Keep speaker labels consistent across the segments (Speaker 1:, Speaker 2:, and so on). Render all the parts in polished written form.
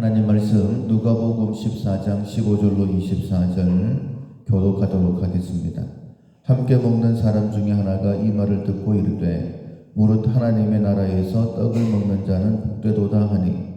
Speaker 1: 하나님 말씀 누가복음 14장 15절로 24절 교독하도록 하겠습니다. 함께 먹는 사람 중에 하나가 이 말을 듣고 이르되 무릇 하나님의 나라에서 떡을 먹는 자는 복되도다 하니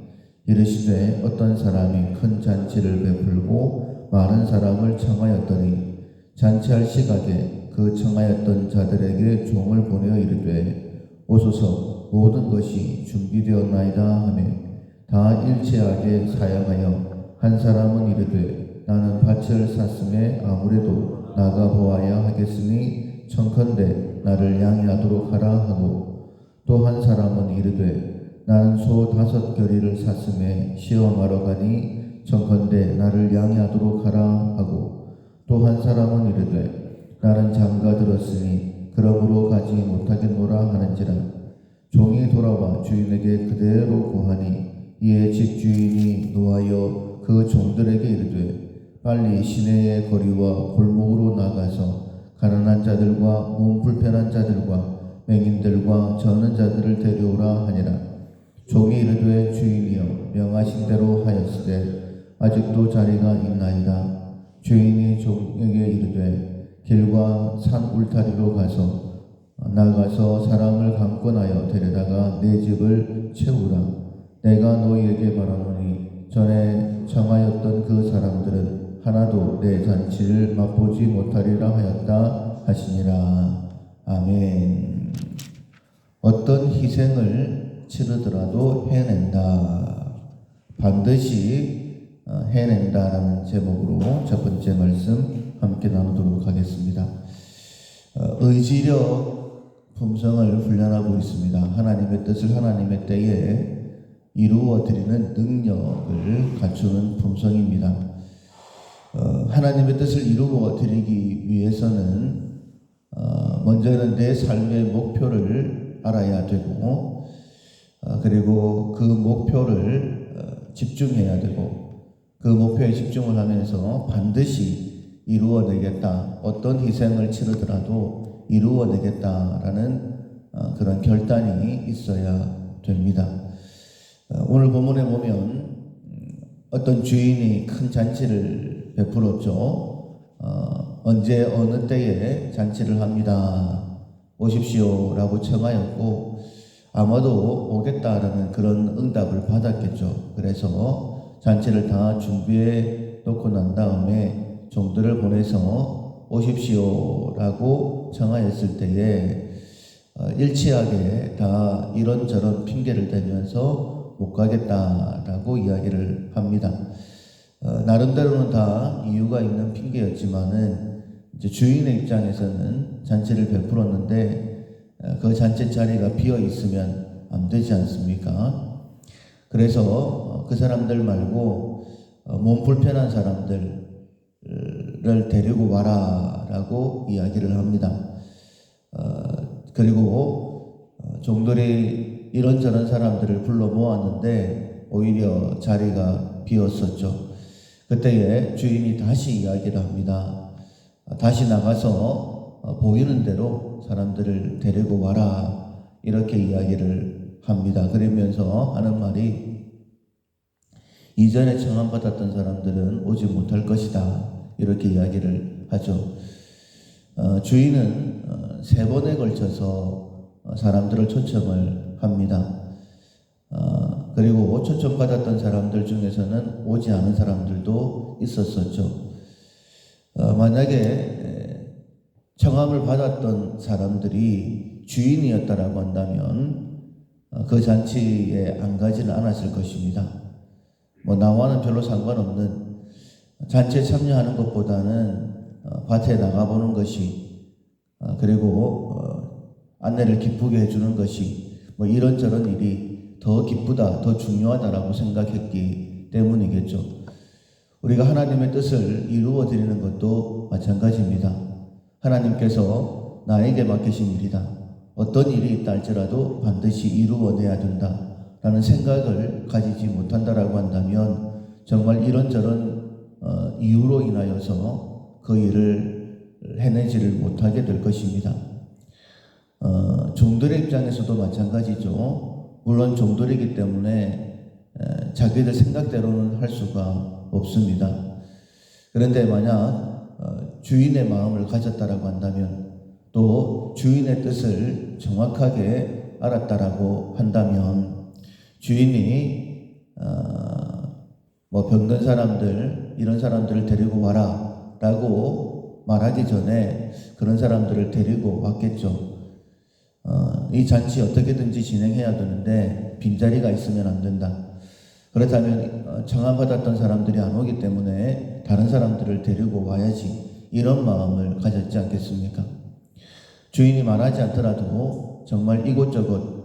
Speaker 1: 이르시되 어떤 사람이 큰 잔치를 베풀고 많은 사람을 청하였더니 잔치할 시각에 그 청하였던 자들에게 종을 보내어 이르되 오소서 모든 것이 준비되었나이다 하며 다 일치하게 사양하여 한 사람은 이르되 나는 밭을 샀음에 아무래도 나가 보아야 하겠으니 청컨대 나를 양해하도록 하라 하고 또 한 사람은 이르되 나는 소 5겨리를 샀음에 시험하러 가니 청컨대 나를 양해하도록 하라 하고 또 한 사람은 이르되 나는 장가 들었으니 그러므로 가지 못하겠노라 하는지라 종이 돌아와 주인에게 그대로 구하니 이에 집주인이 노하여 그 종들에게 이르되 빨리 시내의 거리와 골목으로 나가서 가난한 자들과 몸 불편한 자들과 맹인들과 저는 자들을 데려오라 하니라. 종이 이르되 주인이여 명하신 대로 하였으되 아직도 자리가 있나이다. 주인이 종에게 이르되 길과 산 울타리로 나가서 사람을 강권하여 데려다가 내 집을 채우라. 내가 너희에게 말하노니 전에 청하였던 그 사람들은 하나도 내 잔치를 맛보지 못하리라 하였다 하시니라. 아멘. 어떤 희생을 치르더라도 해낸다. 반드시 해낸다라는 제목으로 첫 번째 말씀 함께 나누도록 하겠습니다. 의지력 품성을 훈련하고 있습니다. 하나님의 뜻을 하나님의 때에 이루어 드리는 능력을 갖추는 품성입니다. 하나님의 뜻을 이루어 드리기 위해서는 먼저는 내 삶의 목표를 알아야 되고 그리고 그 목표를 집중해야 되고 그 목표에 집중을 하면서 반드시 이루어내겠다. 어떤 희생을 치르더라도 이루어내겠다라는 그런 결단이 있어야 됩니다. 오늘 본문에 보면 어떤 주인이 큰 잔치를 베풀었죠. 언제 어느 때에 잔치를 합니다. 오십시오라고 청하였고 아마도 오겠다라는 그런 응답을 받았겠죠. 그래서 잔치를 다 준비해 놓고 난 다음에 종들을 보내서 오십시오라고 청하였을 때에 일치하게 다 이런저런 핑계를 대면서 못 가겠다라고 이야기를 합니다. 나름대로는 다 이유가 있는 핑계였지만은 이제 주인의 입장에서는 잔치를 베풀었는데 그 잔치 자리가 비어 있으면 안 되지 않습니까? 그래서 그 사람들 말고 몸 불편한 사람들을 데리고 와라라고 이야기를 합니다. 그리고 종들이 이런저런 사람들을 불러 모았는데 오히려 자리가 비었었죠. 그때에 주인이 다시 이야기를 합니다. 다시 나가서 보이는 대로 사람들을 데리고 와라 이렇게 이야기를 합니다. 그러면서 하는 말이 이전에 청함받았던 사람들은 오지 못할 것이다 이렇게 이야기를 하죠. 주인은 3번에 걸쳐서 사람들을 초청을 합니다. 그리고 초청받았던 사람들 중에서는 오지 않은 사람들도 있었었죠. 만약에 청함을 받았던 사람들이 주인이었다라고 한다면 그 잔치에 안 가지는 않았을 것입니다. 나와는 별로 상관없는 잔치에 참여하는 것보다는 밭에 나가보는 것이 그리고 안내를 기쁘게 해주는 것이 이런저런 일이 더 기쁘다, 더 중요하다라고 생각했기 때문이겠죠. 우리가 하나님의 뜻을 이루어 드리는 것도 마찬가지입니다. 하나님께서 나에게 맡기신 일이다. 어떤 일이 있다 할지라도 반드시 이루어내야 된다라는 생각을 가지지 못한다라고 한다면 정말 이런저런 이유로 인하여서 그 일을 해내지를 못하게 될 것입니다. 종들의 입장에서도 마찬가지죠. 물론 종들이기 때문에 자기들 생각대로는 할 수가 없습니다. 그런데 만약 주인의 마음을 가졌다라고 한다면, 또 주인의 뜻을 정확하게 알았다라고 한다면, 주인이 병든 사람들, 이런 사람들을 데리고 와라 라고 말하기 전에 그런 사람들을 데리고 왔겠죠. 이 잔치 어떻게든지 진행해야 되는데 빈자리가 있으면 안 된다. 그렇다면 청함받았던 사람들이 안 오기 때문에 다른 사람들을 데리고 와야지, 이런 마음을 가졌지 않겠습니까? 주인이 말하지 않더라도 정말 이곳저곳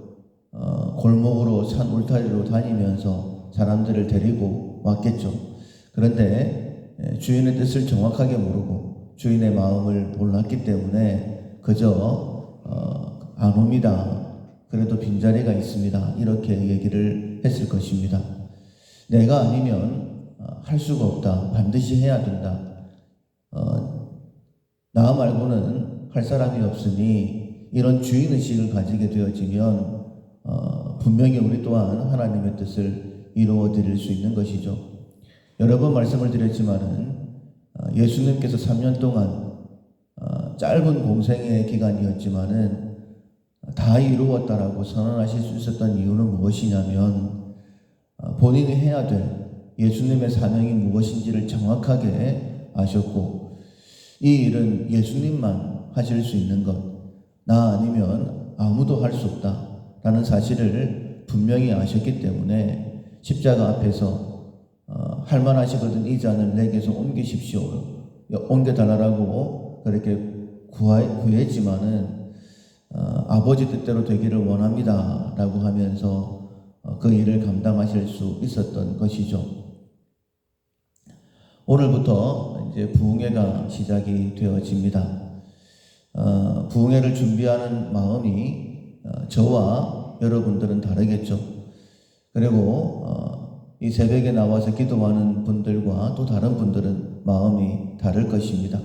Speaker 1: 골목으로 산 울타리로 다니면서 사람들을 데리고 왔겠죠. 그런데 주인의 뜻을 정확하게 모르고 주인의 마음을 몰랐기 때문에 그저 안 옵니다. 그래도 빈자리가 있습니다. 이렇게 얘기를 했을 것입니다. 내가 아니면 할 수가 없다. 반드시 해야 된다. 나 말고는 할 사람이 없으니, 이런 주인의식을 가지게 되어지면 분명히 우리 또한 하나님의 뜻을 이루어 드릴 수 있는 것이죠. 여러 번 말씀을 드렸지만은 예수님께서 3년 동안 짧은 공생의 기간이었지만은 다 이루었다라고 선언하실 수 있었던 이유는 무엇이냐면, 본인이 해야 될 예수님의 사명이 무엇인지를 정확하게 아셨고, 이 일은 예수님만 하실 수 있는 것, 나 아니면 아무도 할 수 없다라는 사실을 분명히 아셨기 때문에 십자가 앞에서 할만하시거든 이 잔을 내게서 옮기십시오, 옮겨달라고 그렇게 구했지만은 아버지 뜻대로 되기를 원합니다 라고 하면서 그 일을 감당하실 수 있었던 것이죠. 오늘부터 이제 부흥회가 시작이 되어집니다. 부흥회를 준비하는 마음이 저와 여러분들은 다르겠죠. 그리고 이 새벽에 나와서 기도하는 분들과 또 다른 분들은 마음이 다를 것입니다.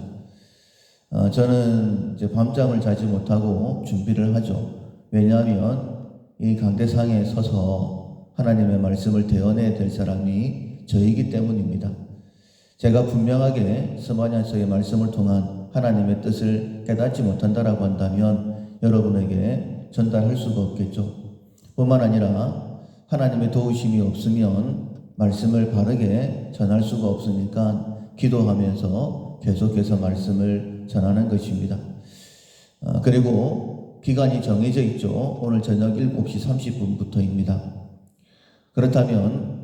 Speaker 1: 저는 이제 밤잠을 자지 못하고 준비를 하죠. 왜냐하면 이 강대상에 서서 하나님의 말씀을 대언해야 될 사람이 저이기 때문입니다. 제가 분명하게 스바냐서의 말씀을 통한 하나님의 뜻을 깨닫지 못한다라고 한다면 여러분에게 전달할 수가 없겠죠. 뿐만 아니라 하나님의 도우심이 없으면 말씀을 바르게 전할 수가 없으니까 기도하면서 계속해서 말씀을 전하는 것입니다. 그리고 기간이 정해져 있죠. 오늘 저녁 7시 30분부터입니다. 그렇다면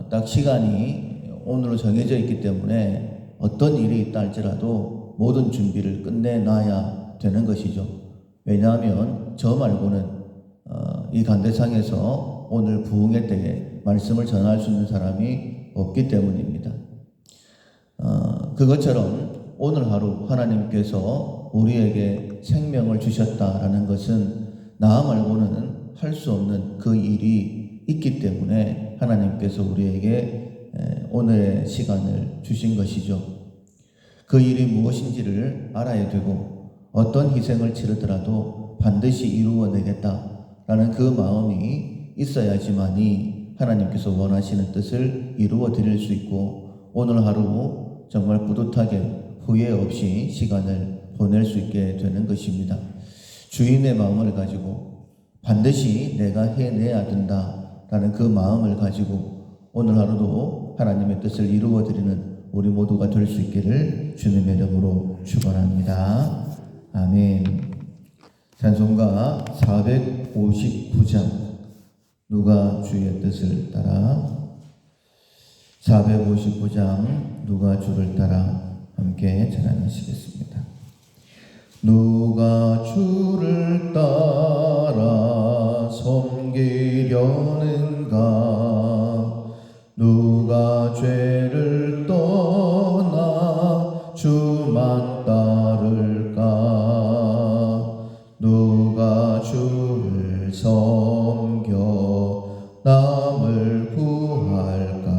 Speaker 1: 딱 시간이 오늘로 정해져 있기 때문에 어떤 일이 있다 할지라도 모든 준비를 끝내놔야 되는 것이죠. 왜냐하면 저 말고는 이 간대상에서 오늘 부흥회 때에 말씀을 전할 수 있는 사람이 없기 때문입니다. 그것처럼 오늘 하루 하나님께서 우리에게 생명을 주셨다라는 것은 나 말고는 할 수 없는 그 일이 있기 때문에 하나님께서 우리에게 오늘의 시간을 주신 것이죠. 그 일이 무엇인지를 알아야 되고 어떤 희생을 치르더라도 반드시 이루어내겠다라는 그 마음이 있어야지만이 하나님께서 원하시는 뜻을 이루어 드릴 수 있고 오늘 하루 정말 뿌듯하게 후회 없이 시간을 보낼 수 있게 되는 것입니다. 주인의 마음을 가지고 반드시 내가 해내야 된다라는 그 마음을 가지고 오늘 하루도 하나님의 뜻을 이루어 드리는 우리 모두가 될 수 있기를 주님의 이름으로 축원합니다. 아멘. 찬송가 459장 누가 주의 뜻을 따라, 459장 누가 주를 따라 함께 찬양하시겠습니다. 누가 주를 따라 섬기려는가, 누가 죄를 떠나 주만 따를까, 누가 주를 섬겨 남을 구할까,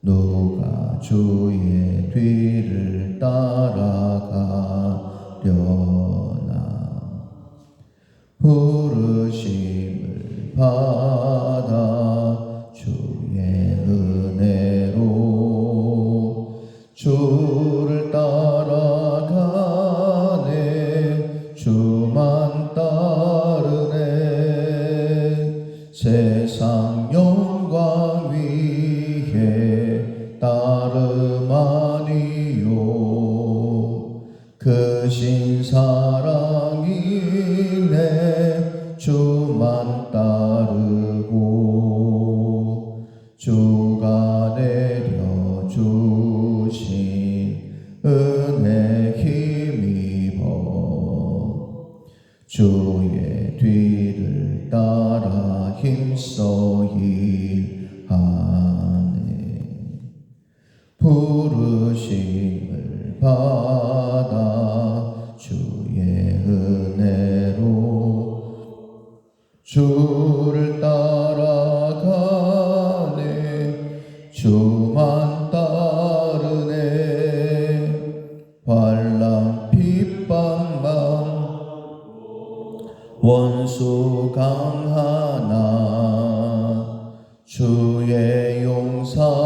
Speaker 1: 누가 주의 뒤를 따라가려나, 부르심을 받아 주가 내려주신 은혜 힘입어 주의 뒤를 따라 힘써 일하네. 부르심을 받아 주의 은혜로 주를 따라가네. 주만 따르네. 환난 핍박만 원수 강하나 주의 용사